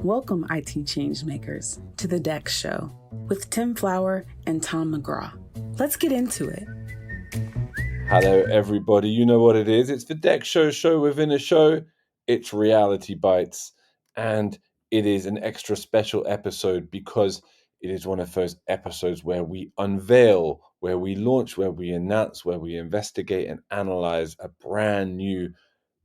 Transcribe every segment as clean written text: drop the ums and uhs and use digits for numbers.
Welcome, IT changemakers, to the DEX Show with Tim Flower and Tom McGraw. Let's get into it. Hello, everybody. You know what it is. It's the DEX show within a show. It's Reality Bytes. And it is an extra special episode because it is one of those episodes where we unveil, where we launch, where we announce, where we investigate and analyze a brand new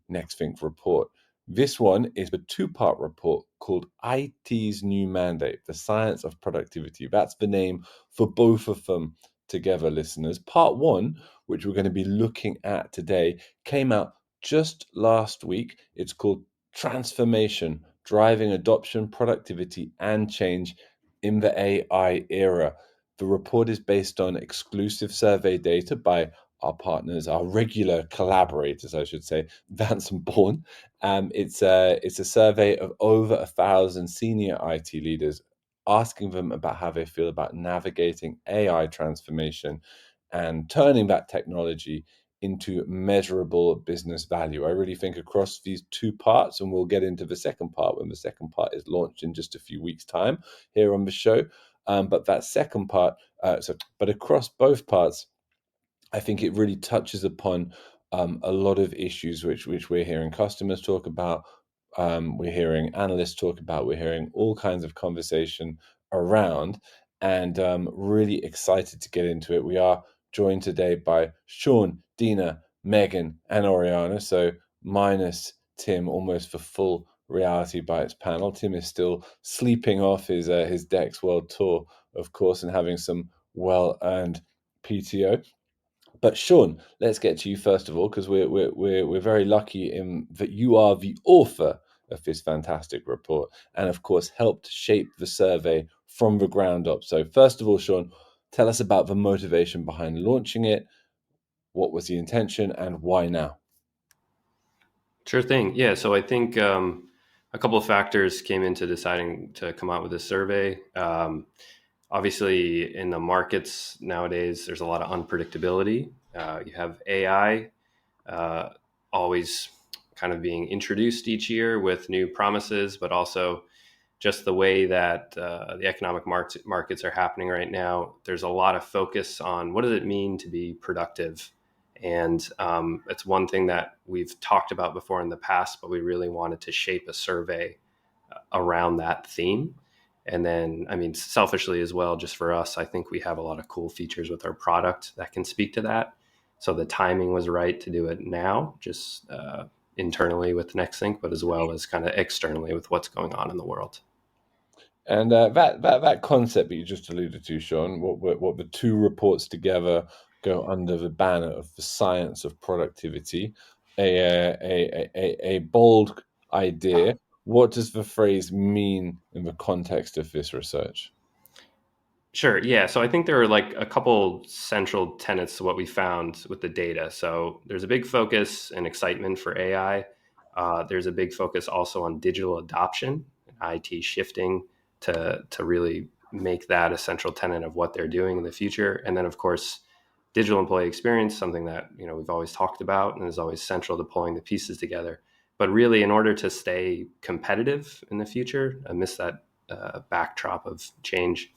Next Think report. This one is a two-part report called IT's New Mandate, the Science of Productivity. That's the name for both of them together, listeners. Part one, which we're going to be looking at today, came out just last week. It's called Transformation, Driving Adoption, Productivity, and Change in the AI Era. The report is based on exclusive survey data by our partners, our regular collaborators, I should say, Vanson Bourne. It's a survey of over 1,000 senior IT leaders, asking them about how they feel about navigating AI transformation and turning that technology into measurable business value. I really think across these two parts, and we'll get into the second part when the second part is launched in just a few weeks' time here on the show. But that second part, but across both parts, I think it really touches upon a lot of issues which we're hearing customers talk about, we're hearing analysts talk about, we're hearing all kinds of conversation around, and really excited to get into it. We are joined today by Sean, Dina, Megan, and Oriana. So minus Tim, almost the full Reality Bites panel. Tim is still sleeping off his DEX World Tour, of course, and having some well-earned PTO. But Sean, let's get to you first of all, because we're very lucky in that you are the author of this fantastic report, and of course helped shape the survey from the ground up. So first of all, Sean, tell us about the motivation behind launching it. What was the intention, and why now? Sure thing. Yeah. So I think a couple of factors came into deciding to come out with this survey. Obviously, in the markets nowadays, there's a lot of unpredictability. You have AI always kind of being introduced each year with new promises, but also just the way that the economic markets are happening right now. There's a lot of focus on what does it mean to be productive. And it's one thing that we've talked about before in the past, but we really wanted to shape a survey around that theme. And then, I mean, selfishly as well, just for us, I think we have a lot of cool features with our product that can speak to that. So the timing was right to do it now, just internally with NextThink, but as well as kind of externally with what's going on in the world. And that concept that you just alluded to, Sean, what the two reports together go under the banner of the science of productivity, a bold idea. What does the phrase mean in the context of this research? Sure. Yeah. So I think there are like a couple central tenets to what we found with the data. So there's a big focus and excitement for AI. There's a big focus also on digital adoption, IT shifting to really make that a central tenet of what they're doing in the future. And then, of course, digital employee experience, something that we've always talked about and is always central to pulling the pieces together. But really, in order to stay competitive in the future, amidst that backdrop of change,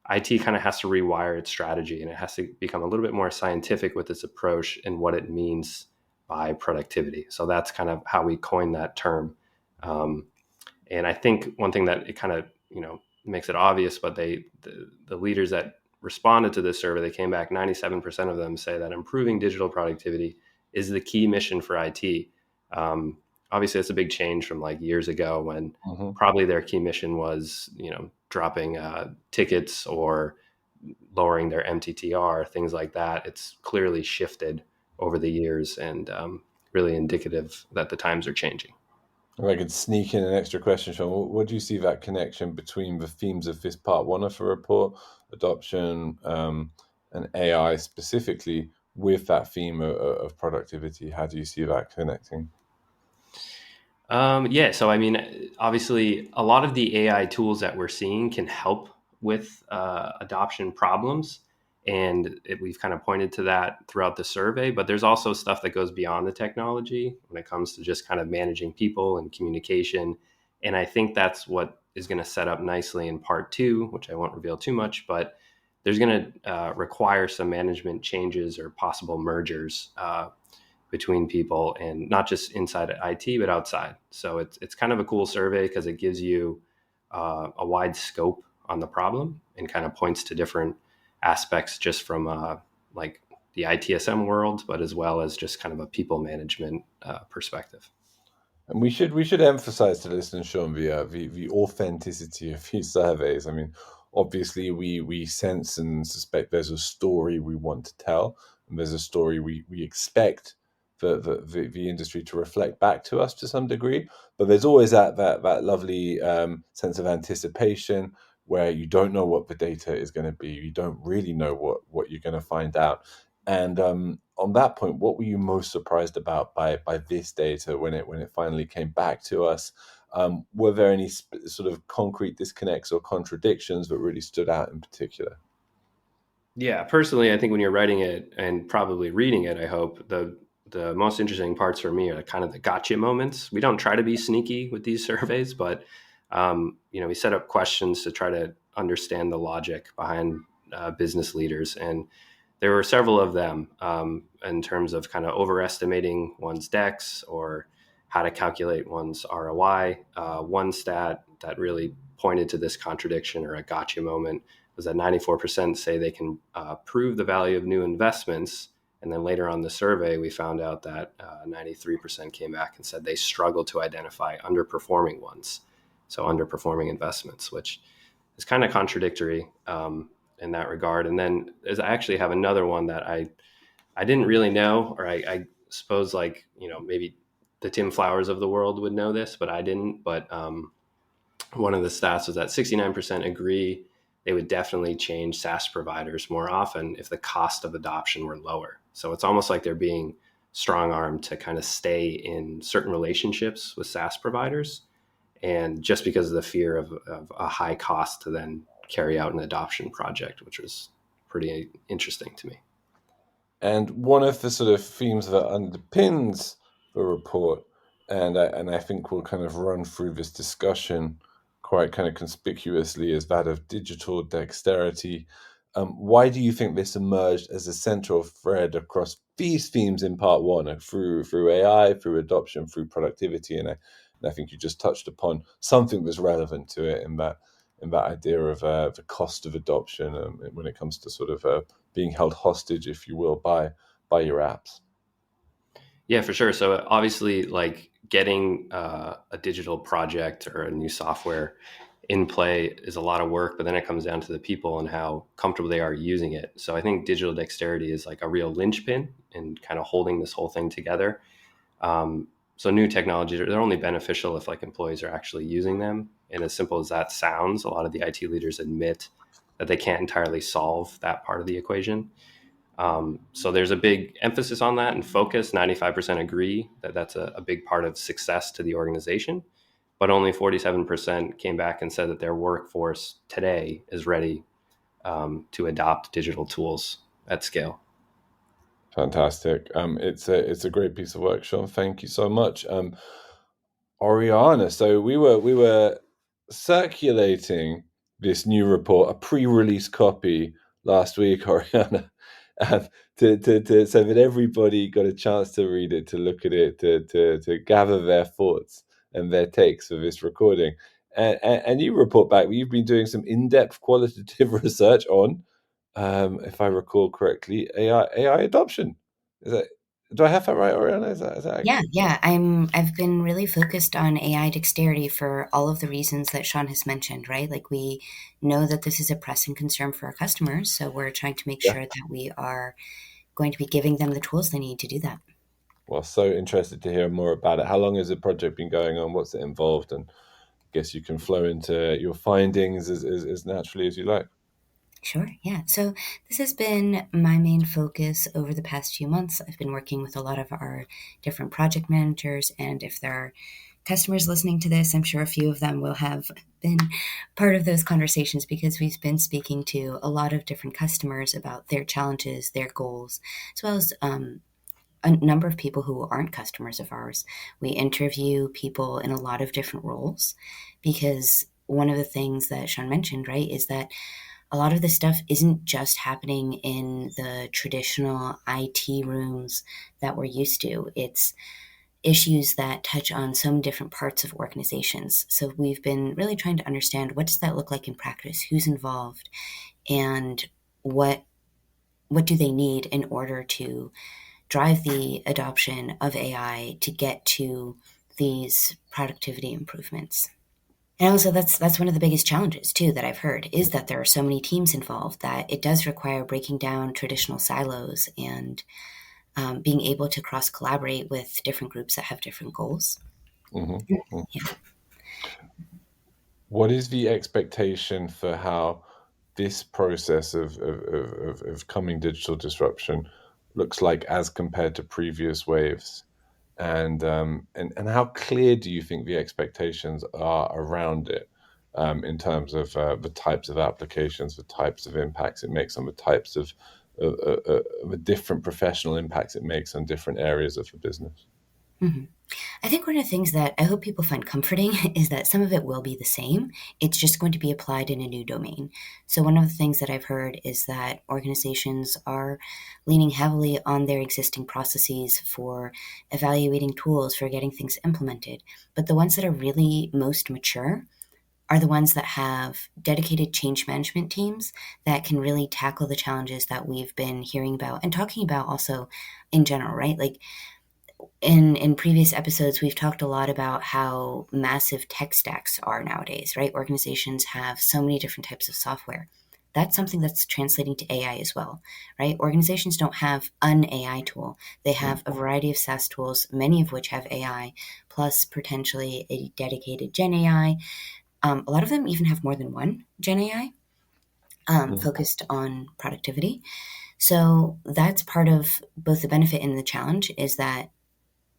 IT kind of has to rewire its strategy, and it has to become a little bit more scientific with its approach and what it means by productivity. So that's kind of how we coined that term. And I think one thing that it kind of makes it obvious, but the leaders that responded to this survey, they came back, 97% of them say that improving digital productivity is the key mission for IT. Obviously, it's a big change from like years ago when probably their key mission was, dropping tickets or lowering their MTTR, things like that. It's clearly shifted over the years and really indicative that the times are changing. If I could sneak in an extra question, Sean, what do you see that connection between the themes of this part one of the report, adoption, and AI specifically, with that theme of productivity? How do you see that connecting? So I mean, obviously, a lot of the AI tools that we're seeing can help with adoption problems, and we've kind of pointed to that throughout the survey. But there's also stuff that goes beyond the technology when it comes to just kind of managing people and communication And I think that's what is going to set up nicely in part 2, which I won't reveal too much, but there's going to require some management changes or possible mergers between people, and not just inside IT, but outside. So it's kind of a cool survey because it gives you a wide scope on the problem and kind of points to different aspects just from like the ITSM world, but as well as just kind of a people management perspective. And we should emphasize to listeners, Sean, the authenticity of these surveys. I mean, obviously, we sense and suspect there's a story we want to tell, and there's a story we expect the industry to reflect back to us to some degree. But there's always that lovely sense of anticipation where you don't know what the data is going to be. You don't really know what you're going to find out. And on that point, what were you most surprised about by this data when it finally came back to us? Were there any sort of concrete disconnects or contradictions that really stood out in particular? Yeah, personally, I think when you're writing it and probably reading it, I hope the most interesting parts for me are kind of the gotcha moments. We don't try to be sneaky with these surveys, but we set up questions to try to understand the logic behind business leaders, and there were several of them in terms of kind of overestimating one's DEX or how to calculate one's ROI. One stat that really pointed to this contradiction or a gotcha moment was that 94% say they can prove the value of new investments. And then later on the survey, we found out that 93% came back and said they struggle to identify underperforming ones. So underperforming investments, which is kind of contradictory in that regard. And then I actually have another one that I didn't really know, or I suppose maybe the Tim Flowers of the world would know this, but I didn't. But one of the stats was that 69% agree they would definitely change SaaS providers more often if the cost of adoption were lower. So it's almost like they're being strong-armed to kind of stay in certain relationships with SaaS providers, and just because of the fear of a high cost to then carry out an adoption project, which was pretty interesting to me. And one of the sort of themes that underpins the report, and I think we'll kind of run through this discussion quite kind of conspicuously, is that of digital dexterity. Why do you think this emerged as a central thread across these themes in part 1, through AI, through adoption, through productivity? And I think you just touched upon something that's relevant to it in that idea of the cost of adoption when it comes to sort of being held hostage, if you will, by your apps. Yeah, for sure. So obviously, like getting a digital project or a new software in play is a lot of work, but then it comes down to the people and how comfortable they are using it. So I think digital dexterity is like a real linchpin in kind of holding this whole thing together. So new technologies they're only beneficial if like employees are actually using them. And as simple as that sounds, a lot of the IT leaders admit that they can't entirely solve that part of the equation. So there's a big emphasis on that and focus. 95% agree that that's a big part of success to the organization, but only 47% came back and said that their workforce today is ready to adopt digital tools at scale. Fantastic. It's a great piece of work, Sean. Thank you so much. Oriana, so we were circulating this new report, a pre-release copy last week, Oriana, so that everybody got a chance to read it, to look at it, to gather their thoughts and their takes for this recording. And you report back, you've been doing some in-depth qualitative research on, if I recall correctly, AI adoption. Do I have that right, Oriana? Is that accurate? Yeah. I've been really focused on AI dexterity for all of the reasons that Sean has mentioned, right? Like we know that this is a pressing concern for our customers, so we're trying to make Yeah. sure that we are going to be giving them the tools they need to do that. Well, so interested to hear more about it. How long has the project been going on? What's it involved? And I guess you can flow into your findings as naturally as you like. Sure, yeah. So this has been my main focus over the past few months. I've been working with a lot of our different project managers, and if there are customers listening to this, I'm sure a few of them will have been part of those conversations because we've been speaking to a lot of different customers about their challenges, their goals, as well as a number of people who aren't customers of ours. We interview people in a lot of different roles, because one of the things that Sean mentioned, right, is that a lot of this stuff isn't just happening in the traditional IT rooms that we're used to. It's issues that touch on so many different parts of organizations. So we've been really trying to understand, what does that look like in practice? Who's involved? And what do they need in order to drive the adoption of AI to get to these productivity improvements? And also, that's one of the biggest challenges too that I've heard, is that there are so many teams involved that it does require breaking down traditional silos and being able to cross collaborate with different groups that have different goals. Mm-hmm. Yeah. What is the expectation for how this process of coming digital disruption looks like as compared to previous waves? And how clear do you think the expectations are around it, in terms of the types of applications, the types of impacts it makes on the types of the different professional impacts it makes on different areas of the business? Mm-hmm. I think one of the things that I hope people find comforting is that some of it will be the same. It's just going to be applied in a new domain. So one of the things that I've heard is that organizations are leaning heavily on their existing processes for evaluating tools, for getting things implemented. But the ones that are really most mature are the ones that have dedicated change management teams that can really tackle the challenges that we've been hearing about and talking about also in general, right? Like, in previous episodes, we've talked a lot about how massive tech stacks are nowadays, right? Organizations have so many different types of software. That's something that's translating to AI as well, right? Organizations don't have an AI tool. They have a variety of SaaS tools, many of which have AI, plus potentially a dedicated Gen AI. A lot of them even have more than one Gen AI focused on productivity. So that's part of both the benefit and the challenge, is that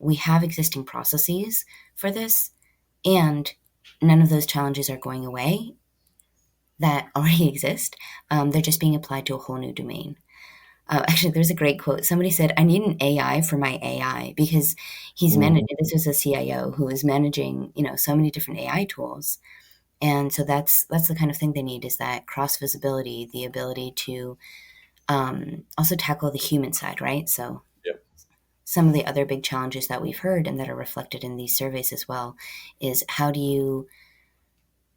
we have existing processes for this, and none of those challenges are going away that already exist. They're just being applied to a whole new domain. Actually, there's a great quote. Somebody said, "I need an AI for my AI," because he's managing. This was a CIO who is managing, so many different AI tools, and so that's the kind of thing they need, is that cross visibility, the ability to also tackle the human side, right? So some of the other big challenges that we've heard and that are reflected in these surveys as well is, how do you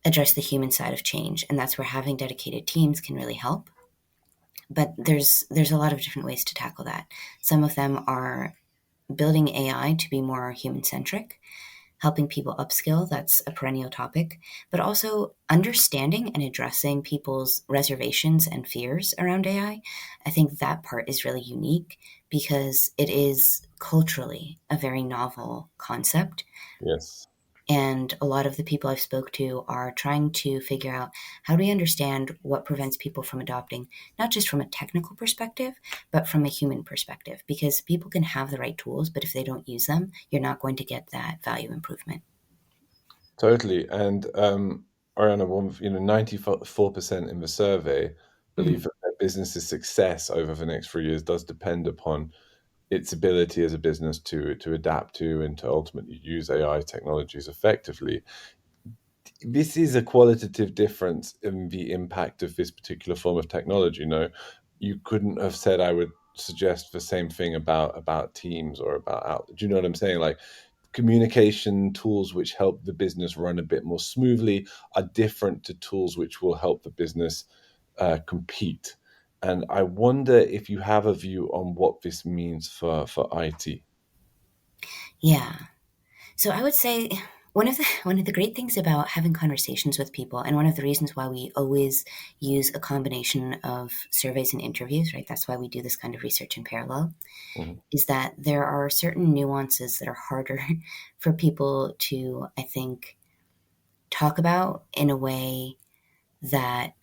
address the human side of change? And that's where having dedicated teams can really help. But there's a lot of different ways to tackle that. Some of them are building AI to be more human-centric, helping people upskill. That's a perennial topic. But also understanding and addressing people's reservations and fears around AI. I think that part is really unique, because it is culturally a very novel concept. Yes. And a lot of the people I've spoke to are trying to figure out, how do we understand what prevents people from adopting, not just from a technical perspective, but from a human perspective? Because people can have the right tools, but if they don't use them, you're not going to get that value improvement. Totally. And Oriana, 94% in the survey believe that their business's success over the next 3 years does depend upon its ability as a business to adapt to and to ultimately use AI technologies effectively. This is a qualitative difference in the impact of this particular form of technology. You couldn't have said, I would suggest, the same thing about Teams or about Out. Do you know what I'm saying? Like, communication tools which help the business run a bit more smoothly are different to tools which will help the business compete. And I wonder if you have a view on what this means for IT. Yeah. So I would say one of the great things about having conversations with people, and one of the reasons why we always use a combination of surveys and interviews, right? That's why we do this kind of research in parallel, is that there are certain nuances that are harder for people to, I think, talk about in a way that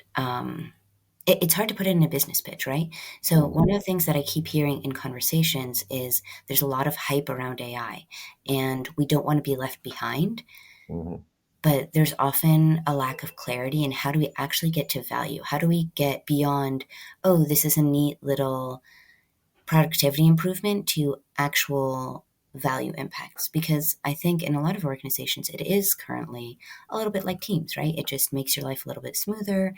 it's hard to put it in a business pitch, right? So one of the things that I keep hearing in conversations is, there's a lot of hype around AI, and we don't want to be left behind. But there's often a lack of clarity in, how do we actually get to value? How do we get beyond, oh, this is a neat little productivity improvement to actual value impacts. Because I think in a lot of organizations, it is currently a little bit like Teams, right? It just makes your life a little bit smoother,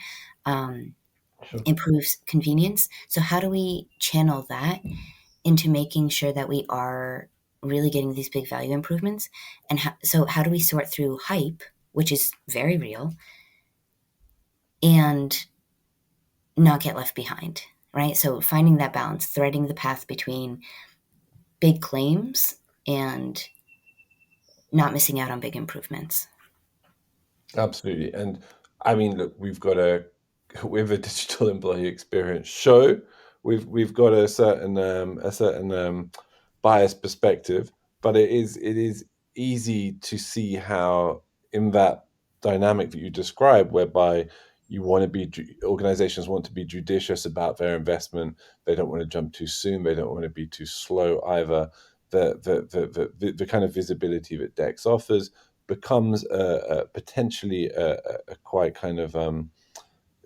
Sure. improves convenience. So how do we channel that into making sure that we are really getting these big value improvements? And how do we sort through hype, which is very real, and not get left behind, right? So finding that balance, threading the path between big claims and not missing out on big improvements. Absolutely. And I mean, look, we've a digital employee experience show. We've got a certain biased perspective, but it is easy to see how in that dynamic that you describe, whereby organizations want to be judicious about their investment. They don't want to jump too soon. They don't want to be too slow either. The kind of visibility that DEX offers becomes potentially a quite kind of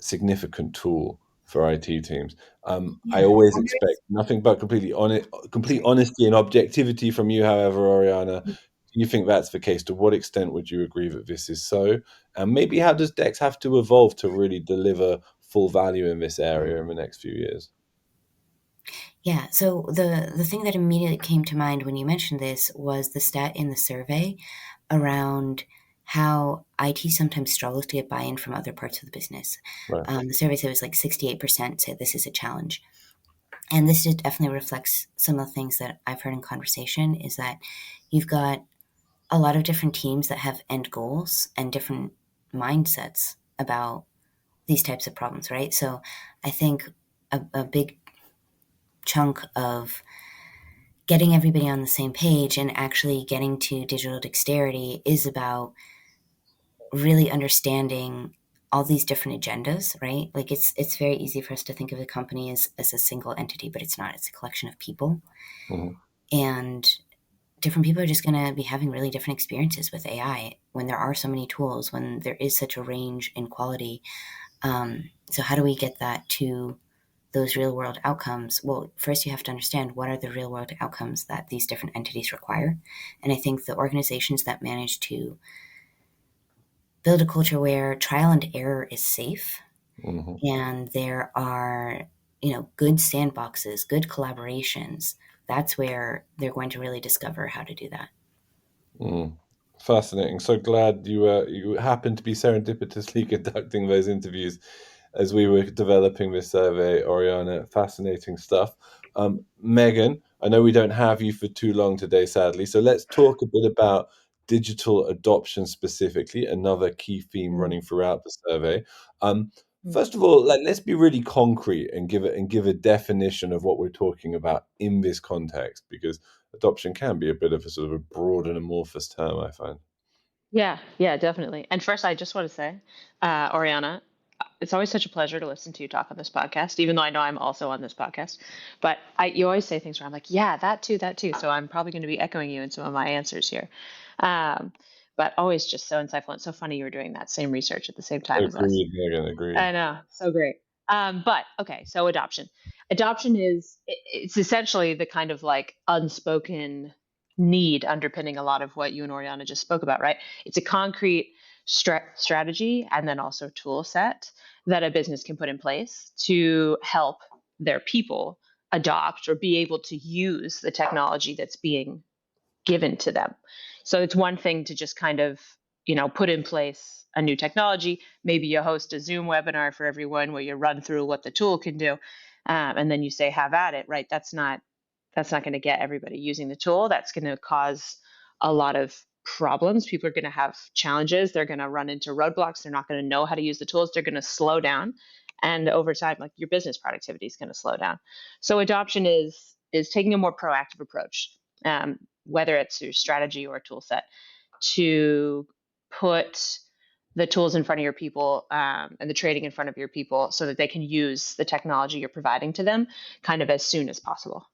significant tool for IT teams. I always expect nothing but complete honesty and objectivity from you. However, Oriana, do you think that's the case? To what extent would you agree that this is so? And maybe how does DEX have to evolve to really deliver full value in this area in the next few years? Yeah, so the thing that immediately came to mind when you mentioned this was the stat in the survey around how IT sometimes struggles to get buy-in from other parts of the business. Right. The survey said it was like 68% said this is a challenge. And this just definitely reflects some of the things that I've heard in conversation, is that you've got a lot of different teams that have end goals and different mindsets about these types of problems, right? So I think a big chunk of getting everybody on the same page and actually getting to digital dexterity is about really understanding all these different agendas, right? Like it's very easy for us to think of a company as a single entity, but it's not. It's a collection of people. Mm-hmm. And different people are just going to be having really different experiences with AI when there are so many tools, when there is such a range in quality. So how do we get that to those real world outcomes? Well, first you have to understand what are the real world outcomes that these different entities require. And I think the organizations that manage to build a culture where trial and error is safe, Mm-hmm. and there are, good sandboxes, good collaborations, that's where they're going to really discover how to do that. Fascinating. So glad you happened to be serendipitously conducting those interviews as we were developing this survey, Oriana. Fascinating stuff. Megan, I know we don't have you for too long today, sadly, so let's talk a bit about digital adoption specifically, another key theme running throughout the survey. First of all, let's be really concrete and give a definition of what we're talking about in this context, because adoption can be a bit of a sort of a broad and amorphous term, I find. Yeah, definitely. And first, I just want to say, Oriana, it's always such a pleasure to listen to you talk on this podcast, even though I know I'm also on this podcast. But you always say things where I'm like, yeah, that too. So I'm probably going to be echoing you in some of my answers here. But always just so insightful and so funny you were doing that same research at the same time as us. Agreed, Megan, agreed. I know, so great. But okay, so adoption. Adoption it's essentially the kind of like unspoken need underpinning a lot of what you and Oriana just spoke about, right? It's a concrete strategy and then also tool set that a business can put in place to help their people adopt or be able to use the technology that's being given to them. So it's one thing to just kind of, put in place a new technology. Maybe you host a Zoom webinar for everyone where you run through what the tool can do, and then you say, have at it, right? That's not going to get everybody using the tool. That's going to cause a lot of problems. People are going to have challenges. They're going to run into roadblocks. They're not going to know how to use the tools. They're going to slow down. And over time, like your business productivity is going to slow down. So adoption is taking a more proactive approach, whether it's through strategy or tool set, to put the tools in front of your people and the training in front of your people so that they can use the technology you're providing to them kind of as soon as possible.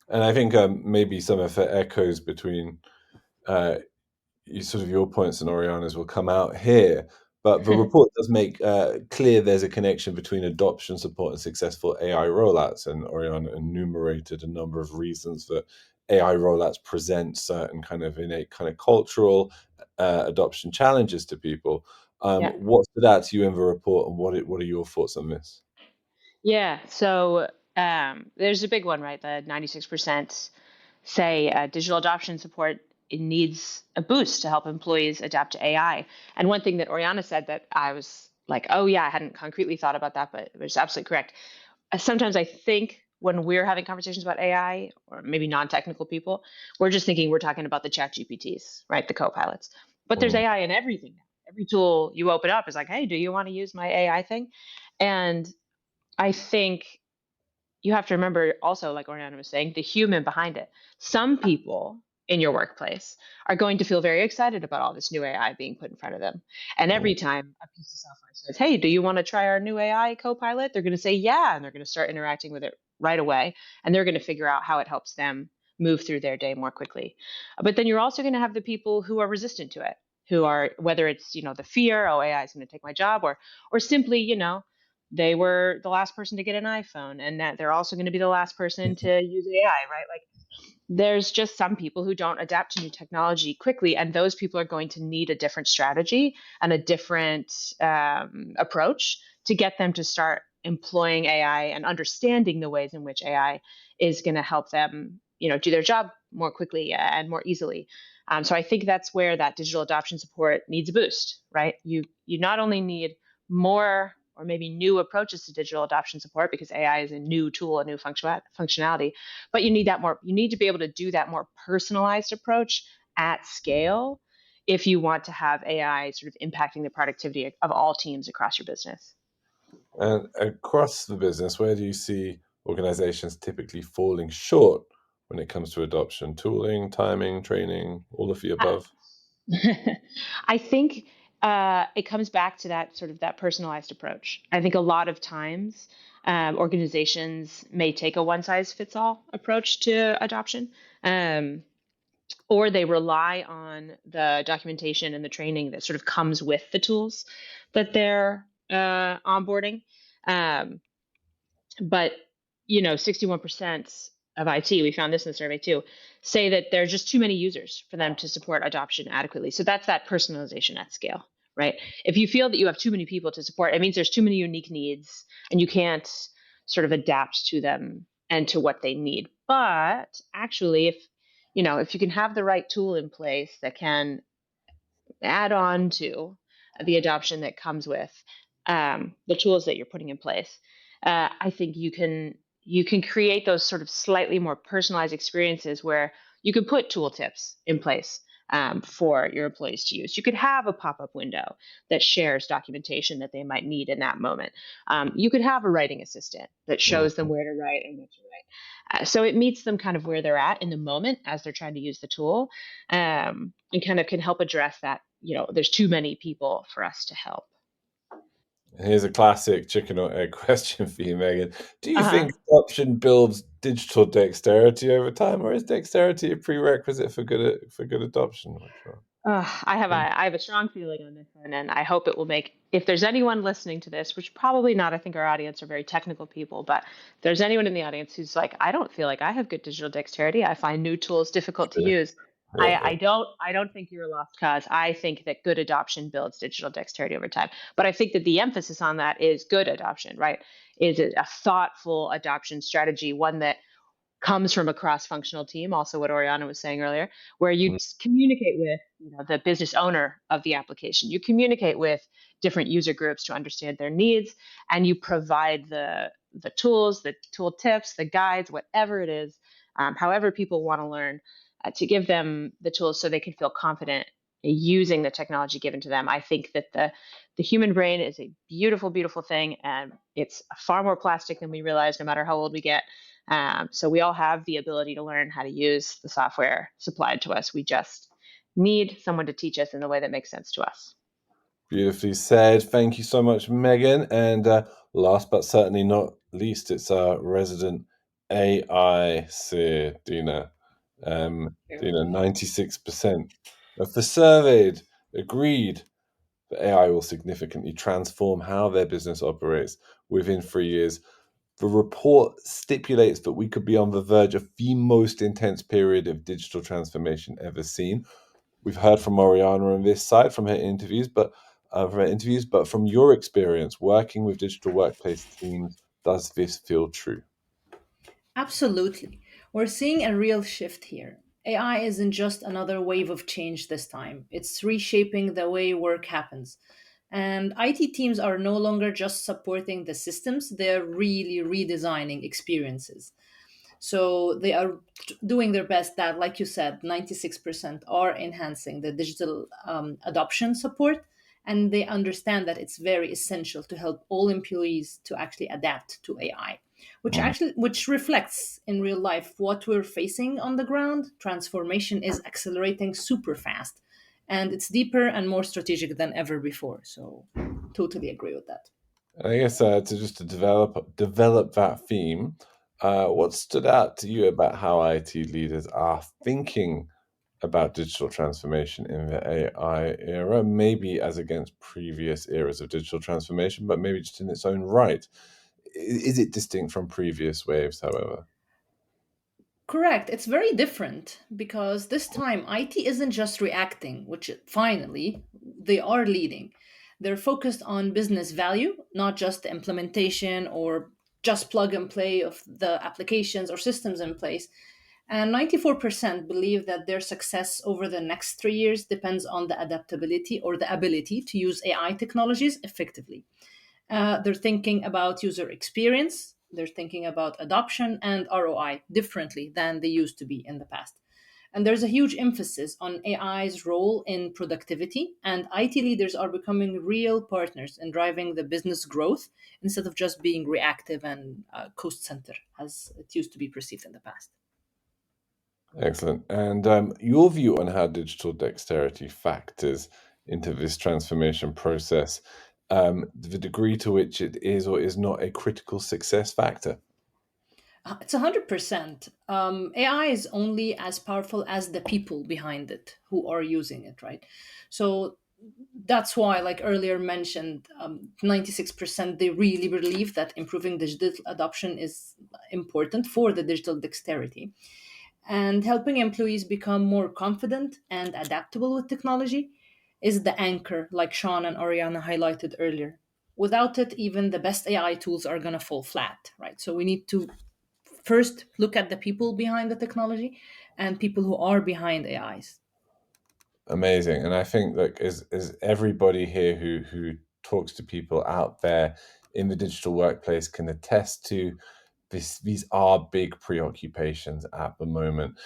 And I think maybe some of the echoes between your points and Oriana's will come out here. But the report does make clear there's a connection between adoption, support, and successful AI rollouts. And Oriana enumerated a number of reasons that AI rollouts present certain kind of innate kind of cultural adoption challenges to people. Yeah. What stood out to you in the report, and what are your thoughts on this? Yeah. So there's a big one, right? The 96% say digital adoption support, it needs a boost to help employees adapt to AI. And one thing that Oriana said that I was like, oh yeah, I hadn't concretely thought about that, but it was absolutely correct. Sometimes I think when we're having conversations about AI, or maybe non-technical people, we're just thinking we're talking about the chat GPTs, right? The co-pilots. But there's AI in everything now. Every tool you open up is like, hey, do you want to use my AI thing? And I think you have to remember also, like Oriana was saying, the human behind it. Some people in your workplace are going to feel very excited about all this new AI being put in front of them. And every time a piece of software says, hey, do you want to try our new AI co-pilot? They're going to say, yeah. And they're going to start interacting with it right away. And they're going to figure out how it helps them move through their day more quickly. But then you're also going to have the people who are resistant to it, who are, whether it's, the fear, oh, AI is going to take my job, or simply, they were the last person to get an iPhone, and that they're also going to be the last person to use AI, right? Like, there's just some people who don't adapt to new technology quickly, and those people are going to need a different strategy and a different approach to get them to start employing AI and understanding the ways in which AI is going to help them, do their job more quickly and more easily. So I think that's where that digital adoption support needs a boost, right? You not only need more or maybe new approaches to digital adoption support, because AI is a new tool, a new functionality, but you need to be able to do that more personalized approach at scale if you want to have AI sort of impacting the productivity of all teams across your business. And across the business, where do you see organizations typically falling short when it comes to adoption? Tooling, timing, training, all of the above? I think it comes back to that personalized approach. I think a lot of times organizations may take a one size fits all approach to adoption, or they rely on the documentation and the training that sort of comes with the tools that they're onboarding. But 61% of IT, we found this in the survey too, say that there are just too many users for them to support adoption adequately. So that's that personalization at scale, right? If you feel that you have too many people to support, it means there's too many unique needs and you can't sort of adapt to them and to what they need. But actually, if you can have the right tool in place that can add on to the adoption that comes with the tools that you're putting in place, I think you can create those sort of slightly more personalized experiences where you could put tool tips in place for your employees to use. You could have a pop-up window that shares documentation that they might need in that moment. You could have a writing assistant that shows them where to write and what to write. So it meets them kind of where they're at in the moment as they're trying to use the tool, and kind of can help address that, there's too many people for us to help. Here's a classic chicken or egg question for you, Megan. Do you Uh-huh. think adoption builds digital dexterity over time, or is dexterity a prerequisite for good adoption? I have a strong feeling on this one, and I hope it will make. If there's anyone listening to this, which probably not, I think our audience are very technical people, but if there's anyone in the audience who's like, I don't feel like I have good digital dexterity, I find new tools difficult to use. Yeah. I don't think you're a lost cause. I think that good adoption builds digital dexterity over time. But I think that the emphasis on that is good adoption, right? Is it a thoughtful adoption strategy, one that comes from a cross-functional team, also what Oriana was saying earlier, where you communicate with the business owner of the application. You communicate with different user groups to understand their needs, and you provide the tools, the tool tips, the guides, whatever it is, however people want to learn, to give them the tools so they can feel confident using the technology given to them. I think that the human brain is a beautiful, beautiful thing, and it's far more plastic than we realize, no matter how old we get. So we all have the ability to learn how to use the software supplied to us. We just need someone to teach us in the way that makes sense to us. Beautifully said. Thank you so much, Megan. And last but certainly not least, it's our resident AI seer, Dina. Dina, 96% of the surveyed agreed that AI will significantly transform how their business operates within 3 years. The report stipulates that we could be on the verge of the most intense period of digital transformation ever seen. We've heard from Oriana on this side from her interviews, but from your experience working with digital workplace teams, does this feel true? Absolutely. We're seeing a real shift here. AI isn't just another wave of change this time, it's reshaping the way work happens. And IT teams are no longer just supporting the systems, they're really redesigning experiences. So they are doing their best that, like you said, 96% are enhancing the digital adoption support. And they understand that it's very essential to help all employees to actually adapt to AI, which reflects in real life what we're facing on the ground. Transformation is accelerating super fast, and it's deeper and more strategic than ever before. So totally agree with that. I guess to develop that theme, what stood out to you about how IT leaders are thinking about digital transformation in the AI era, maybe as against previous eras of digital transformation, but maybe just in its own right? Is it distinct from previous waves, however? Correct. It's very different because this time IT isn't just reacting, which finally they are leading. They're focused on business value, not just the implementation or just plug and play of the applications or systems in place. And 94% believe that their success over the next 3 years depends on the adaptability or the ability to use AI technologies effectively. They're thinking about user experience, they're thinking about adoption and ROI differently than they used to be in the past. And there's a huge emphasis on AI's role in productivity, and IT leaders are becoming real partners in driving the business growth instead of just being reactive and cost center as it used to be perceived in the past. Excellent. And your view on how digital dexterity factors into this transformation process, the degree to which it is or is not a critical success factor? It's 100%. AI is only as powerful as the people behind it who are using it, right? So that's why, like earlier mentioned, 96% they really believe that improving digital adoption is important for the digital dexterity. And helping employees become more confident and adaptable with technology is the anchor, like Sean and Oriana highlighted earlier. Without it, even the best AI tools are going to fall flat, right? So we need to first look at the people behind the technology and people who are behind AIs. Amazing. And I think that as everybody here who talks to people out there in the digital workplace can attest to, these are big preoccupations at the moment.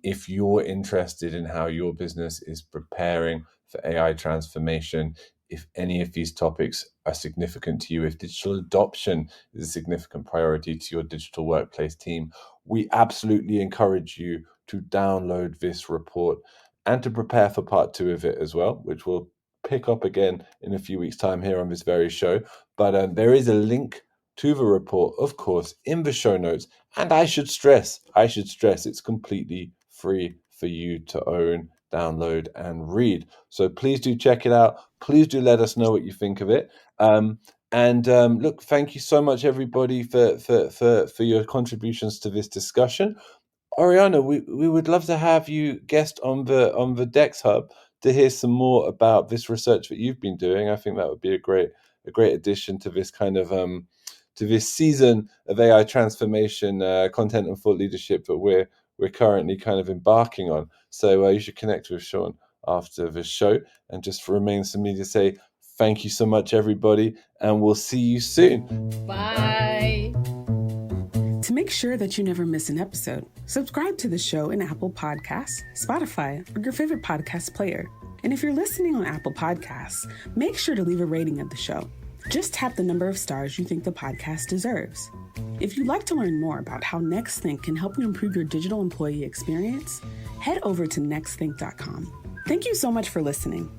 If you're interested in how your business is preparing for AI transformation, if any of these topics are significant to you, if digital adoption is a significant priority to your digital workplace team, we absolutely encourage you to download this report and to prepare for part 2 of it as well, which we'll pick up again in a few weeks' time here on this very show. But there is a link to the report, of course, in the show notes. And I should stress, it's completely free for you to own, download, and read. So please do check it out. Please do let us know what you think of it. Look, thank you so much, everybody, for your contributions to this discussion. Oriana, we would love to have you guest on the DEX Hub to hear some more about this research that you've been doing. I think that would be a great addition to this kind of to this season of AI transformation, content and thought leadership that we're currently kind of embarking on. So you should connect with Sean after the show. And just for remains for me to say thank you so much, everybody, and we'll see you soon. Bye. To make sure that you never miss an episode, subscribe to the show in Apple Podcasts, Spotify, or your favorite podcast player. And if you're listening on Apple Podcasts, make sure to leave a rating of the show. Just tap the number of stars you think the podcast deserves. If you'd like to learn more about how NextThink can help you improve your digital employee experience, head over to nextthink.com. Thank you so much for listening.